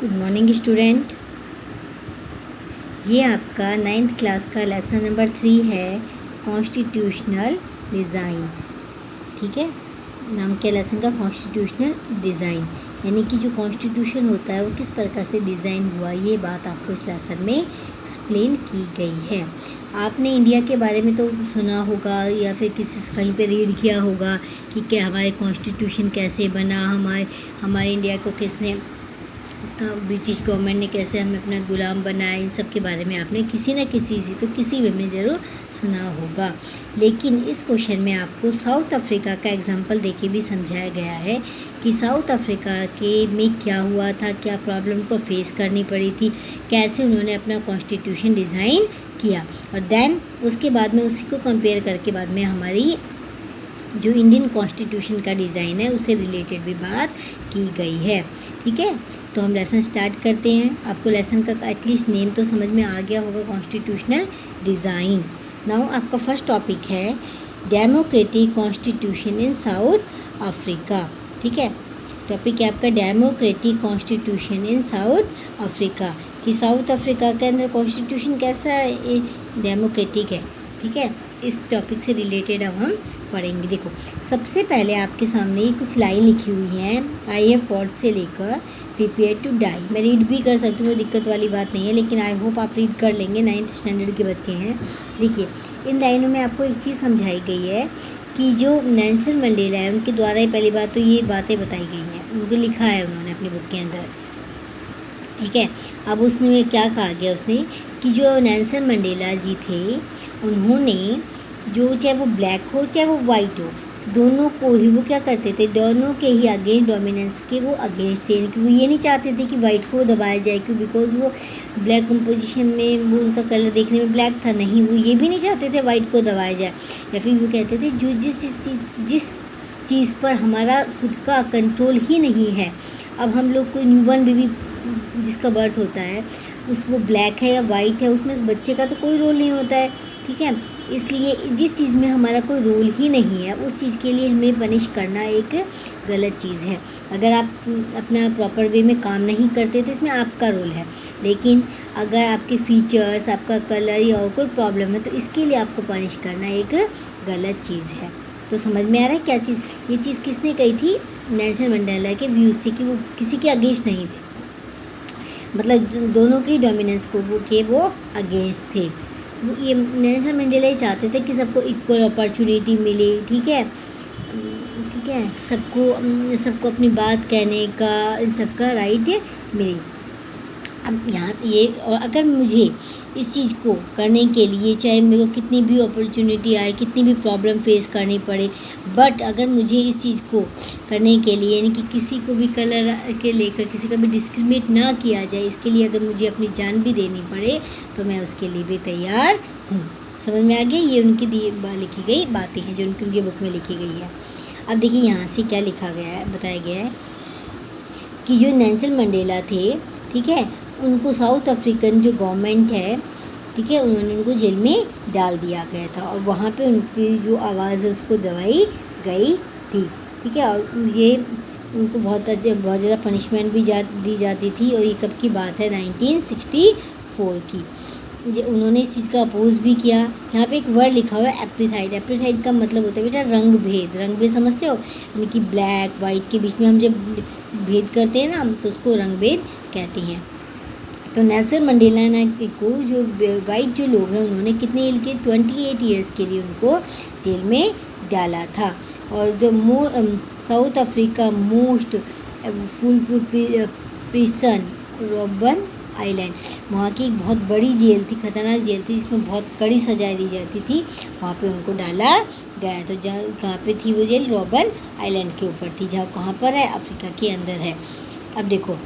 Good morning student. ये आपका 9th class का लेसन नंबर 3 है, कॉन्स्टिट्यूशनल डिज़ाइन। ठीक है, नाम क्या लेसन का? कॉन्स्टिट्यूशनल डिज़ाइन, यानी कि जो कॉन्स्टिट्यूशन होता है वो किस प्रकार से डिज़ाइन हुआ, ये बात आपको इस लेसन में एक्सप्लेन की गई है। आपने इंडिया के बारे में तो सुना होगा या फिर किसी से कहीं पे रीड किया होगा कि क्या हमारे कॉन्स्टिट्यूशन कैसे बना, हमारे इंडिया को किसने, ब्रिटिश गवर्नमेंट ने कैसे हमें अपना गुलाम बनाया, इन सब के बारे में आपने किसी न किसी से तो किसी वे में ज़रूर सुना होगा। लेकिन इस क्वेश्चन में आपको साउथ अफ्रीका का एग्जांपल देके भी समझाया गया है कि साउथ अफ्रीका के में क्या हुआ था, क्या प्रॉब्लम को फेस करनी पड़ी थी, कैसे उन्होंने अपना कॉन्स्टिट्यूशन डिज़ाइन किया, और देन उसके बाद में उसी को कंपेयर करके बाद में हमारी जो इंडियन कॉन्स्टिट्यूशन का डिज़ाइन है उससे रिलेटेड भी बात की गई है। ठीक है, तो हम लेसन स्टार्ट करते हैं। आपको लेसन का एटलीस्ट नेम तो समझ में आ गया होगा, कॉन्स्टिट्यूशनल डिज़ाइन। नाउ आपका फर्स्ट टॉपिक है democratic constitution in south Africa. ठीक है, टॉपिक है आपका democratic constitution in south Africa, कि साउथ अफ्रीका के अंदर कॉन्स्टिट्यूशन कैसा है, डेमोक्रेटिक है। ठीक है, इस टॉपिक से रिलेटेड अब हम पढ़ेंगे। देखो, सबसे पहले आपके सामने ही कुछ लाइन लिखी हुई हैं, आई हैव फॉट से लेकर प्रिपेयर टू डाई। मैं रीड भी कर सकती हूँ, दिक्कत वाली बात नहीं है, लेकिन आई होप आप रीड कर लेंगे, 9th स्टैंडर्ड के बच्चे हैं। देखिए, इन लाइनों में आपको एक चीज़ समझाई गई है कि जो नेल्सन मंडेला है उनके द्वारा ही पहली बात तो ये बातें बताई गई हैं, उनको लिखा है उन्होंने अपनी बुक के अंदर। ठीक है, अब उसमें क्या कहा गया, उसने कि जो नेल्सन मंडेला जी थे उन्होंने जो चाहे वो ब्लैक हो चाहे वो वाइट हो, दोनों को ही वो क्या करते थे, दोनों के ही अगेंस्ट डोमिनेंस के वो अगेंस्ट थे। क्योंकि वो ये नहीं चाहते थे कि वाइट को दबाया जाए, क्यों, बिकॉज वो ब्लैक कंपोजिशन में वो उनका कलर देखने में ब्लैक था, नहीं वो ये भी नहीं चाहते थे वाइट को दबाया जाए। या फिर वो कहते थे जो जिस चीज़ पर हमारा खुद का कंट्रोल ही नहीं है, अब हम लोग कोई न्यूबॉर्न बेबी जिसका बर्थ होता है उस वो ब्लैक है या वाइट है, उसमें उस बच्चे का तो कोई रोल नहीं होता है। ठीक है, इसलिए जिस चीज़ में हमारा कोई रोल ही नहीं है उस चीज़ के लिए हमें पनिश करना एक गलत चीज़ है। अगर आप अपना प्रॉपर वे में काम नहीं करते तो इसमें आपका रोल है, लेकिन अगर आपके फीचर्स, आपका कलर या और कोई प्रॉब्लम है तो इसके लिए आपको पनिश करना एक गलत चीज़ है। तो समझ में आ रहा है क्या चीज़, ये चीज़ किसने कही थी? नेल्सन मंडेला के व्यूज़ थे कि वो किसी के अगेंस्ट नहीं थे, मतलब दोनों की डोमिनेंस को वो अगेंस्ट थे। वो ये नेल्सन मंडेला ही चाहते थे कि सबको इक्वल अपॉर्चुनिटी मिले। ठीक है, सबको अपनी बात कहने का, इन सब का राइट मिले। अब यहाँ ये, और अगर मुझे इस चीज़ को करने के लिए चाहे मेरे को कितनी भी अपॉर्चुनिटी आए, कितनी भी प्रॉब्लम फेस करनी पड़े, बट अगर मुझे इस चीज़ को करने के लिए, यानी कि किसी को भी कलर के लेकर किसी का भी डिस्क्रिमिनेट ना किया जाए, इसके लिए अगर मुझे अपनी जान भी देनी पड़े तो मैं उसके लिए भी तैयार हूँ। समझ में आ गई? ये उनकी लिखी गई बातें हैं जो उनकी बुक में लिखी गई है। अब देखिए यहाँ से क्या लिखा गया है, बताया गया है कि जो नेल्सन मंडेला थे, ठीक है, उनको साउथ अफ्रीकन जो गवर्नमेंट है, ठीक है, उन्होंने उनको जेल में डाल दिया गया था और वहाँ पे उनकी जो आवाज़ है उसको दबाई गई थी। ठीक है, और ये उनको बहुत ज़्यादा पनिशमेंट भी दी जाती थी। और ये कब की बात है? 1964 की। उन्होंने इस चीज़ का अपोज भी किया। यहाँ पे एक वर्ड लिखा हुआ है एप्रीथाइड। एप्रीथाइड का मतलब होता है बेटा रंग भेद। रंग भेद समझते हो? यानी कि ब्लैक वाइट के बीच में हम जब भेद करते हैं ना तो उसको रंग भेद कहते हैं। तो नेल्सन मंडेला को जो वाइट जो लोग हैं उन्होंने कितने के 28 ईयर्स के लिए उनको जेल में डाला था। और जो South Africa most full prison Robben Island, वहाँ की एक बहुत बड़ी जेल थी, खतरनाक जेल थी जिसमें बहुत कड़ी सजाएं दी जाती थी, वहाँ पे उनको डाला गया। तो कहाँ पे थी वो जेल? रॉबन आइलैंड के ऊपर थी, जहाँ कहाँ पर है? अफ्रीका के अंदर है। अब देखो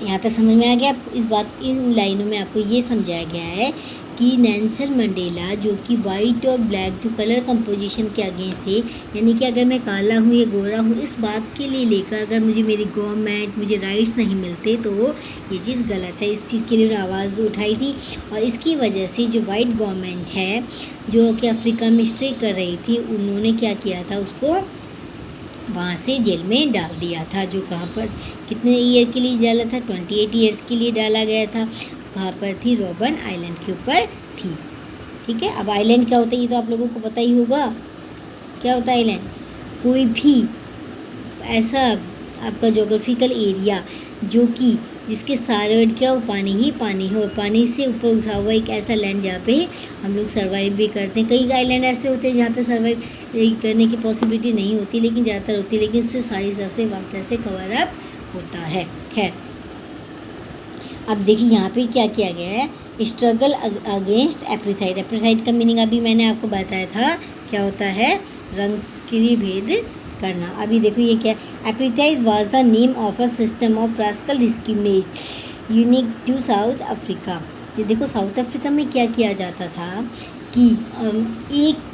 यहाँ तक समझ में आ गया। इस बात, इन लाइनों में आपको ये समझाया गया है कि नेल्सन मंडेला जो कि वाइट और ब्लैक जो कलर कंपोजिशन के अगेंस्ट थे, यानी कि अगर मैं काला हूँ या गोरा हूँ, इस बात के लिए लेकर अगर मुझे मुझे राइट्स नहीं मिलते तो ये चीज़ गलत है। इस चीज़ के लिए उन्होंने आवाज़ उठाई थी और इसकी वजह से जो वाइट गवर्नमेंट है जो कि अफ्रीका में स्ट्रे कर रही थी, उन्होंने क्या किया था, उसको वहाँ से जेल में डाल दिया था। जो कहाँ पर कितने ईयर के लिए डाला था? 28 ईयर्स के लिए डाला गया था। कहाँ पर थी? रॉबन आइलैंड के ऊपर थी। ठीक है, अब आइलैंड क्या होता है ये तो आप लोगों को पता ही होगा। क्या होता है आइलैंड? कोई भी ऐसा आपका जोग्राफिकल एरिया जो कि जिसके सारे क्या हो? पानी ही पानी हो, पानी से ऊपर उठा हुआ एक ऐसा लैंड जहाँ पे हम लोग सर्वाइव भी करते हैं। कई आइलैंड ऐसे होते हैं जहाँ पे सर्वाइव करने की पॉसिबिलिटी नहीं होती, लेकिन ज़्यादातर होती है, लेकिन उससे सारी तरफ से वाटर से कवर अप होता है। खैर, अब देखिए यहाँ पे क्या किया गया है? Struggle against एपरीथाइट। एपरीथाइट का मीनिंग अभी मैंने आपको बताया था, क्या होता है? रंग के लिए भेद करना। अभी देखो ये क्या? Apartheid was the name of a system of racial discrimination unique to South Africa. ये देखो साउथ अफ्रीका में क्या किया जाता था कि एक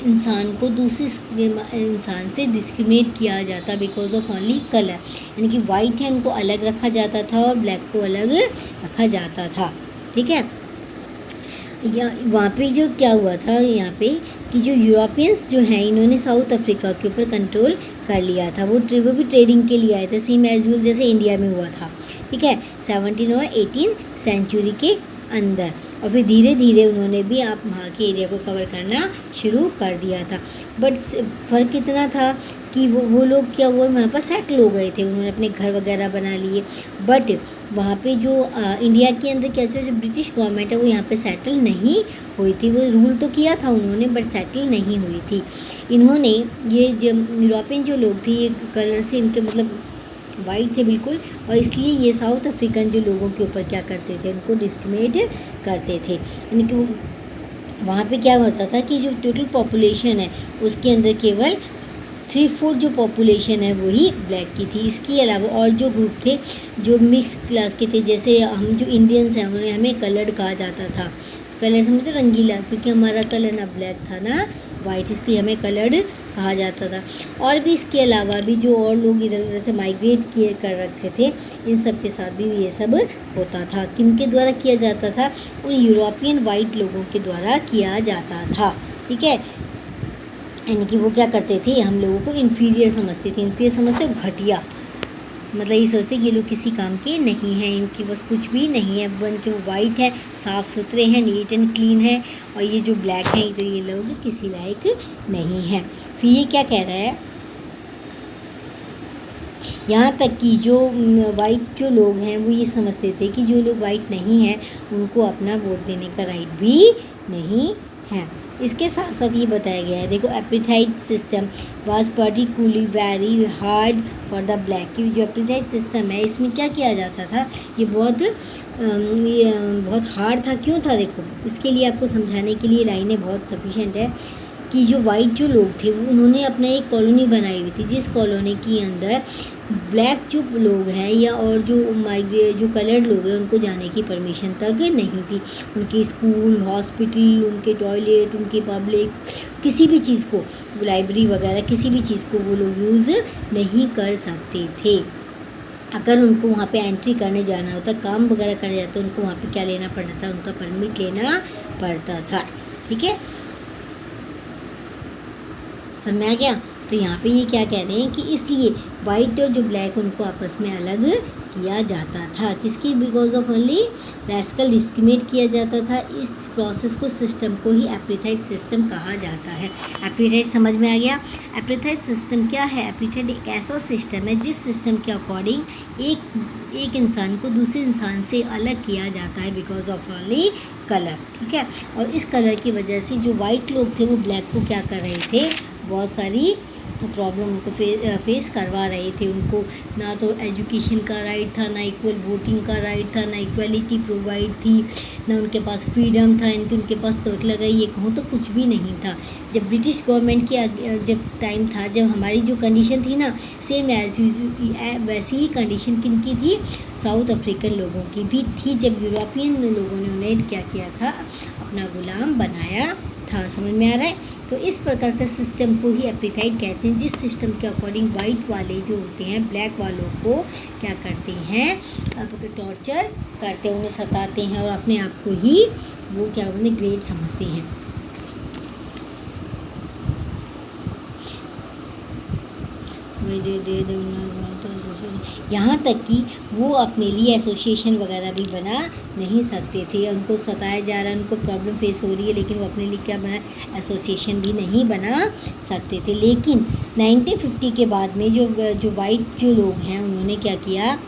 इंसान को दूसरे इंसान से डिस्क्रिमिनेट किया जाता बिकॉज ऑफ ओनली कलर, यानी कि वाइट है उनको अलग रखा जाता था और ब्लैक को अलग रखा जाता था। ठीक है, वहाँ पे जो क्या हुआ था यहाँ पे कि जो यूरोपियंस जो हैं इन्होंने साउथ अफ्रीका के ऊपर कंट्रोल कर लिया था। वो भी ट्रेडिंग के लिए आए थे, सेम एज वेल जैसे इंडिया में हुआ था। ठीक है, 17 और 18 सेंचुरी के अंदर, और फिर धीरे धीरे उन्होंने भी आप वहाँ के एरिया को कवर करना शुरू कर दिया था। बट फ़र्क इतना था कि वो लोग क्या हुआ, वहाँ पर सेटल हो गए थे, उन्होंने अपने घर वगैरह बना लिए। बट वहाँ पे जो इंडिया के अंदर क्या जो ब्रिटिश गवर्नमेंट है वो यहाँ पे सेटल नहीं हुई थी। वो रूल तो किया था उन्होंने, बट सेटल नहीं हुई थी। इन्होंने ये जो यूरोपियन जो लोग थे, ये कलर से इनके मतलब वाइट थे बिल्कुल, और इसलिए ये साउथ अफ्रीकन जो लोगों के ऊपर क्या करते थे? उनको डिस्क्रिमिनेट करते थे। यानी कि वहाँ पे क्या होता था कि जो टोटल पॉपुलेशन है उसके अंदर केवल 3/4 जो पॉपुलेशन है वही ब्लैक की थी। इसके अलावा और जो ग्रुप थे जो मिक्स क्लास के थे, जैसे हम जो इंडियंस हैं उन्हें हमें कलर्ड कहा जाता था। कलर समझते रंगीला, क्योंकि हमारा कलर ना ब्लैक था ना वाइट, इसलिए हमें कलर्ड कहा जाता था। और भी इसके अलावा भी जो और लोग इधर उधर से माइग्रेट किए कर रखे थे, इन सब के साथ भी ये सब होता था। किनके द्वारा किया जाता था? उन यूरोपियन वाइट लोगों के द्वारा किया जाता था। ठीक है, यानी कि वो क्या करते थे? हम लोगों को इन्फीरियर समझते थे। इन्फीरियर समझते घटिया, मतलब ये सोचते कि ये लोग किसी काम के नहीं हैं, इनकी बस कुछ भी नहीं है। वन के वो वाइट है, साफ़ सुथरे हैं, नीट एंड क्लीन है, और ये जो ब्लैक हैं तो ये लोग किसी लायक नहीं हैं। फिर ये क्या कह रहा है? यहाँ तक कि जो वाइट जो लोग हैं वो ये समझते थे कि जो लोग वाइट नहीं हैं उनको अपना वोट देने का राइट भी नहीं है। इसके साथ साथ ये बताया गया है, देखो apartheid system was particularly very hard for the black. की जो एपरीथाइट सिस्टम है इसमें क्या किया जाता था? ये बहुत हार्ड था। क्यों था? देखो इसके लिए आपको समझाने के लिए लाइनें बहुत सफिशेंट है कि जो वाइट जो लोग थे उन्होंने अपना एक कॉलोनी बनाई हुई थी, जिस कॉलोनी के अंदर ब्लैक जो लोग हैं या और जो कलर्ड लोग हैं उनको जाने की परमिशन तक नहीं थी। उनके स्कूल, हॉस्पिटल, उनके टॉयलेट, उनके पब्लिक किसी भी चीज़ को, लाइब्रेरी वगैरह किसी भी चीज़ को वो लोग यूज़ नहीं कर सकते थे। अगर उनको वहाँ पे एंट्री करने जाना होता, काम वगैरह करने जाता, उनको वहाँ पे क्या लेना पड़ता था? उनका परमिट लेना पड़ता था। ठीक है, समझ में आ गया? तो यहाँ पे ये क्या कह रहे हैं कि इसलिए वाइट और जो ब्लैक उनको आपस में अलग किया जाता था। किसकी? Because of only rascal discriminate किया जाता था। इस प्रोसेस को, सिस्टम को ही एपरीथाइट सिस्टम कहा जाता है। एपरीथाइट समझ में आ गया? एपरीथाइट सिस्टम क्या है? एपरीथाइट एक ऐसा सिस्टम है जिस सिस्टम के अकॉर्डिंग एक इंसान को दूसरे इंसान से अलग किया जाता है बिकॉज ऑफ ओनली कलर। ठीक है, और इस कलर की वजह से जो वाइट लोग थे वो ब्लैक को क्या कर रहे थे? बहुत सारी प्रॉब्लम उनको फेस करवा रहे थे। उनको ना तो एजुकेशन का राइट था, ना इक्वल वोटिंग का राइट था, ना इक्वलिटी प्रोवाइड थी, ना उनके पास फ्रीडम था, इनके उनके पास तो लगा ये कहूँ तो कुछ भी नहीं था। जब ब्रिटिश गवर्नमेंट की जब टाइम था, जब हमारी जो कंडीशन थी ना सेम एज वैसी ही कंडीशन किनकी थी? साउथ अफ्रीकन लोगों की भी थी, जब यूरोपियन लोगों ने उन्हें क्या किया था? अपना गुलाम बनाया था। समझ में आ रहा है? तो इस प्रकार का सिस्टम को ही एपरीथाइट कहते हैं, जिस सिस्टम के अकॉर्डिंग वाइट वाले जो होते हैं ब्लैक वालों को क्या करते हैं? आपको टॉर्चर करते हैं, उन्हें सताते हैं और अपने आप को ही वो क्या बोलते हैं? ग्रेट समझते हैं। यहाँ तक कि वो अपने लिए एसोसिएशन वगैरह भी बना नहीं सकते थे। उनको सताया जा रहा है, उनको प्रॉब्लम फेस हो रही है, लेकिन वो अपने लिए क्या बना, एसोसिएशन भी नहीं बना सकते थे। लेकिन 1950 के बाद में जो वाइट जो लोग हैं उन्होंने क्या किया,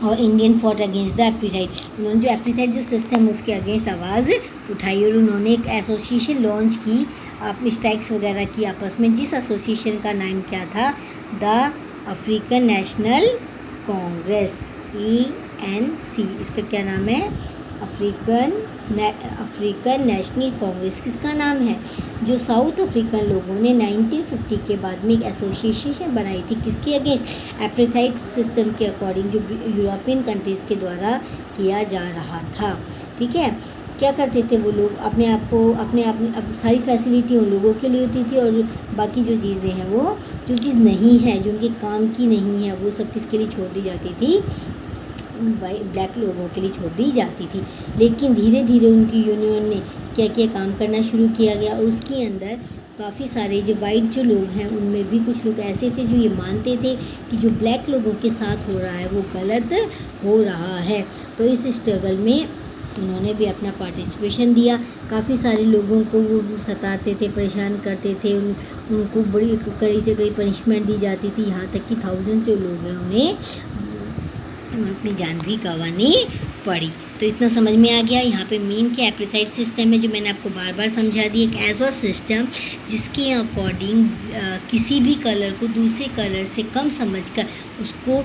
और इंडियन फॉट अगेंस्ट द एपरीथाइट, उन्होंने जो एपरीथाइट जो सिस्टम है उसके अगेंस्ट आवाज़ उठाई और उन्होंने एक एसोसिएशन लॉन्च की, अपनी स्ट्राइक्स वगैरह की आपस में, जिस एसोसिएशन का नाम क्या था, the African national Congress, ANC। इसका क्या नाम है, अफ्रीकन नेशनल कांग्रेस। किसका नाम है, जो साउथ अफ्रीकन लोगों ने 1950 के बाद में एक एसोसिएशन बनाई थी, किसके अगेंस्ट, एपरीथाइट सिस्टम के अकॉर्डिंग, जो यूरोपियन कंट्रीज़ के द्वारा किया जा रहा था। ठीक है, क्या करते थे वो लोग, अपने आप सारी फैसिलिटी उन लोगों के लिए होती थी, और बाकी जो चीज़ें हैं, वो जो चीज़ नहीं है, जो उनके काम की नहीं है, वो सब किसके लिए छोड़ दी जाती थी, ब्लैक लोगों के लिए छोड़ दी जाती थी। लेकिन धीरे धीरे उनकी यूनियन ने क्या किया, काम करना शुरू किया गया, और उसके अंदर काफ़ी सारे जो वाइट जो लोग हैं उनमें भी कुछ लोग ऐसे थे जो ये मानते थे कि जो ब्लैक लोगों के साथ हो रहा है वो गलत हो रहा है। तो इस स्ट्रगल में उन्होंने भी अपना पार्टिसिपेशन दिया। काफ़ी सारे लोगों को वो सताते थे, परेशान करते थे, उनको बड़ी कड़ी से कड़ी पनिशमेंट दी जाती थी, यहाँ तक कि थाउजेंड्स जो लोग हैं उन्हें अपनी जान भी गंवानी पड़ी। तो इतना समझ में आ गया। यहाँ पे मेन क्या एपरीथाइट सिस्टम है, जो मैंने आपको बार बार समझा दी, एक ऐसा सिस्टम जिसके अकॉर्डिंग किसी भी कलर को दूसरे कलर से कम समझकर उसको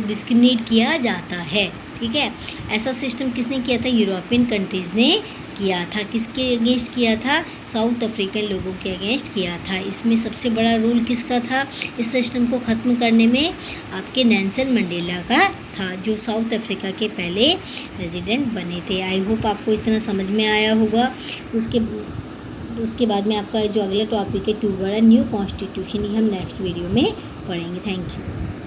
डिस्क्रिमिनेट किया जाता है। ठीक है, ऐसा सिस्टम किसने किया था, यूरोपियन कंट्रीज़ ने किया था। किसके अगेंस्ट किया था, साउथ अफ्रीकन लोगों के अगेंस्ट किया था। इसमें सबसे बड़ा रोल किसका था, इस सिस्टम को ख़त्म करने में आपके नेल्सन मंडेला का था, जो साउथ अफ्रीका के पहले प्रेसिडेंट बने थे। आई होप आपको इतना समझ में आया होगा। उसके बाद में आपका जो अगला टॉपिक है 2 बड़ा न्यू कॉन्स्टिट्यूशन, ये हम नेक्स्ट वीडियो में पढ़ेंगे। Thank you.